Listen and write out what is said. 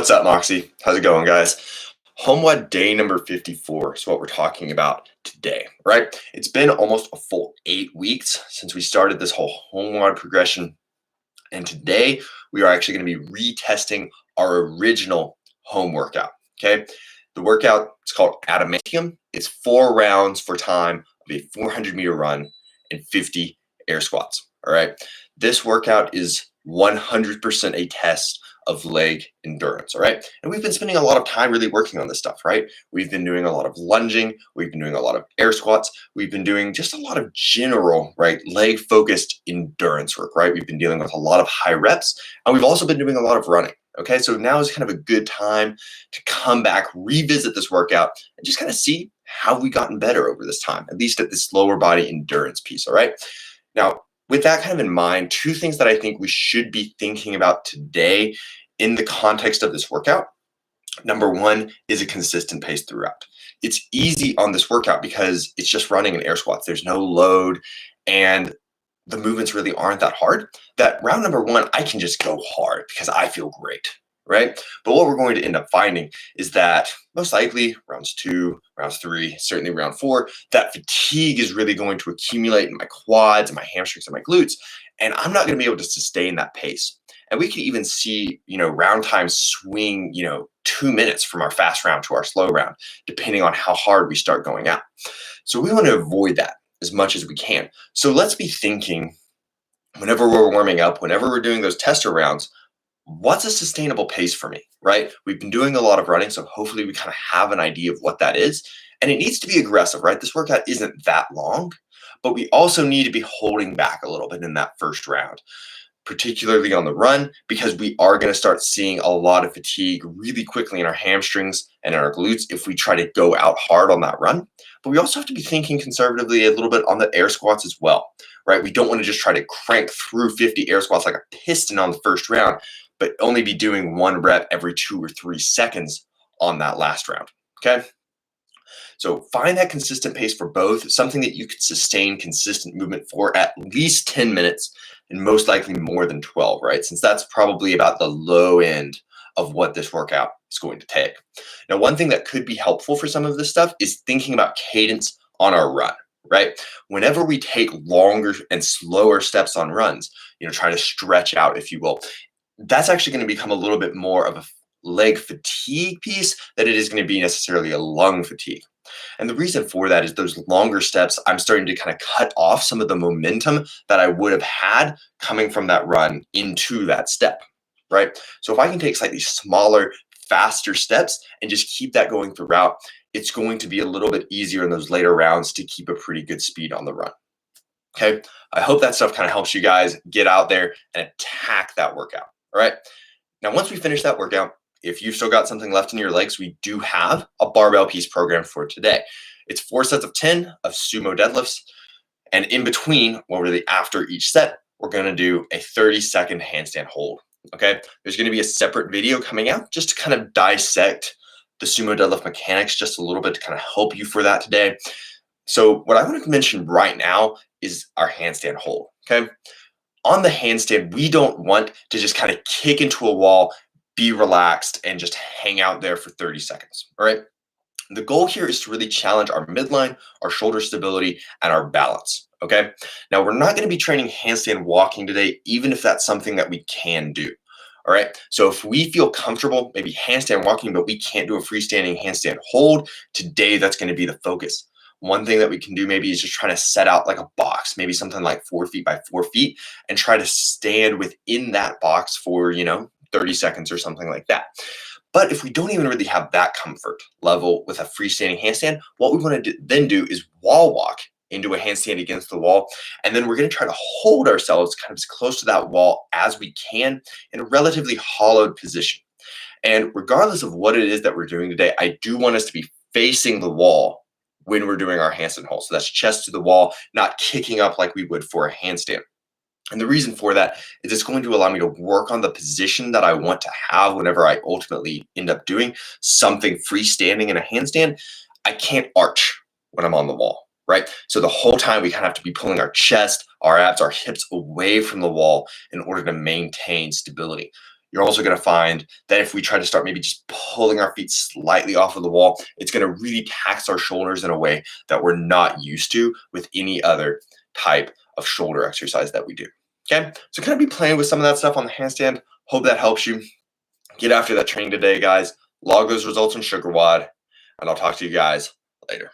What's up, Moxie? How's it going, guys? HomeWOD day number 54 is what we're talking about today, right? It's been almost a full 8 weeks since we started this whole HomeWOD progression. And today we are actually going to be retesting our original home workout, okay? The workout is called Adamantium. It's 4 rounds for time of a 400-meter run and 50 air squats, all right? This workout is 100% a test of leg endurance, all right? And we've been spending a lot of time really working on this stuff, right? We've been doing a lot of lunging, we've been doing a lot of air squats, we've been doing just a lot of general, right, leg-focused endurance work, right? We've been dealing with a lot of high reps, and we've also been doing a lot of running, okay? So now is kind of a good time to come back, revisit this workout, and just kind of see how we gotten better over this time, at least at this lower body endurance piece, all right? Now, with that kind of in mind, 2 things that I think we should be thinking about today in the context of this workout. Number 1 is a consistent pace throughout. It's easy on this workout because it's just running and air squats. There's no load and the movements really aren't that hard. That round number 1, I can just go hard because I feel great, right? But what we're going to end up finding is that most likely rounds 2, rounds 3, certainly round 4, that fatigue is really going to accumulate in my quads and my hamstrings and my glutes, and I'm not going to be able to sustain that pace. And we could even see, round times swing, 2 minutes from our fast round to our slow round, depending on how hard we start going out. So we want to avoid that as much as we can. So let's be thinking, whenever we're warming up, whenever we're doing those tester rounds, what's a sustainable pace for me, right? We've been doing a lot of running, so hopefully we kind of have an idea of what that is. And it needs to be aggressive, right? This workout isn't that long, but we also need to be holding back a little bit in that first round, particularly on the run, because we are going to start seeing a lot of fatigue really quickly in our hamstrings and in our glutes if we try to go out hard on that run. But we also have to be thinking conservatively a little bit on the air squats as well, right? We don't want to just try to crank through 50 air squats like a piston on the first round, but only be doing 1 rep every 2 or 3 seconds on that last round, okay? So find that consistent pace for both, something that you could sustain consistent movement for at least 10 minutes and most likely more than 12, right? Since that's probably about the low end of what this workout is going to take. Now, one thing that could be helpful for some of this stuff is thinking about cadence on our run, right? Whenever we take longer and slower steps on runs, try to stretch out, if you will, that's actually going to become a little bit more of a leg fatigue piece than it is going to be necessarily a lung fatigue. And the reason for that is those longer steps, I'm starting to kind of cut off some of the momentum that I would have had coming from that run into that step, right? So if I can take slightly smaller, faster steps and just keep that going throughout, it's going to be a little bit easier in those later rounds to keep a pretty good speed on the run. Okay, I hope that stuff kind of helps you guys get out there and attack that workout, all right? Now, once we finish that workout, if you've still got something left in your legs, we do have a barbell piece program for today. It's 4 sets of 10 of Sumo deadlifts. And in between, or really after each set, we're going to do a 30-second handstand hold. Okay. There's going to be a separate video coming out just to kind of dissect the Sumo deadlift mechanics just a little bit to kind of help you for that today. So what I wanted to mention right now is our handstand hold. Okay. On the handstand, we don't want to just kind of kick into a wall, be relaxed, and just hang out there for 30 seconds, all right? The goal here is to really challenge our midline, our shoulder stability, and our balance, okay? Now, we're not gonna be training handstand walking today, even if that's something that we can do, all right? So if we feel comfortable, maybe handstand walking, but we can't do a freestanding handstand hold, today that's gonna be the focus. One thing that we can do maybe is just try to set out like a box, maybe something like 4 feet by 4 feet, and try to stand within that box for, 30 seconds or something like that. But if we don't even really have that comfort level with a freestanding handstand, what we want to then do is wall walk into a handstand against the wall. And then we're going to try to hold ourselves kind of as close to that wall as we can in a relatively hollowed position. And regardless of what it is that we're doing today, I do want us to be facing the wall when we're doing our handstand hold. So that's chest to the wall, not kicking up like we would for a handstand. And the reason for that is it's going to allow me to work on the position that I want to have whenever I ultimately end up doing something freestanding in a handstand. I can't arch when I'm on the wall, right? So the whole time we kind of have to be pulling our chest, our abs, our hips away from the wall in order to maintain stability. You're also going to find that if we try to start maybe just pulling our feet slightly off of the wall, it's going to really tax our shoulders in a way that we're not used to with any other type of shoulder exercise that we do. Okay, so kind of be playing with some of that stuff on the handstand. Hope that helps you. Get after that training today, guys. Log those results on HomeWOD, and I'll talk to you guys later.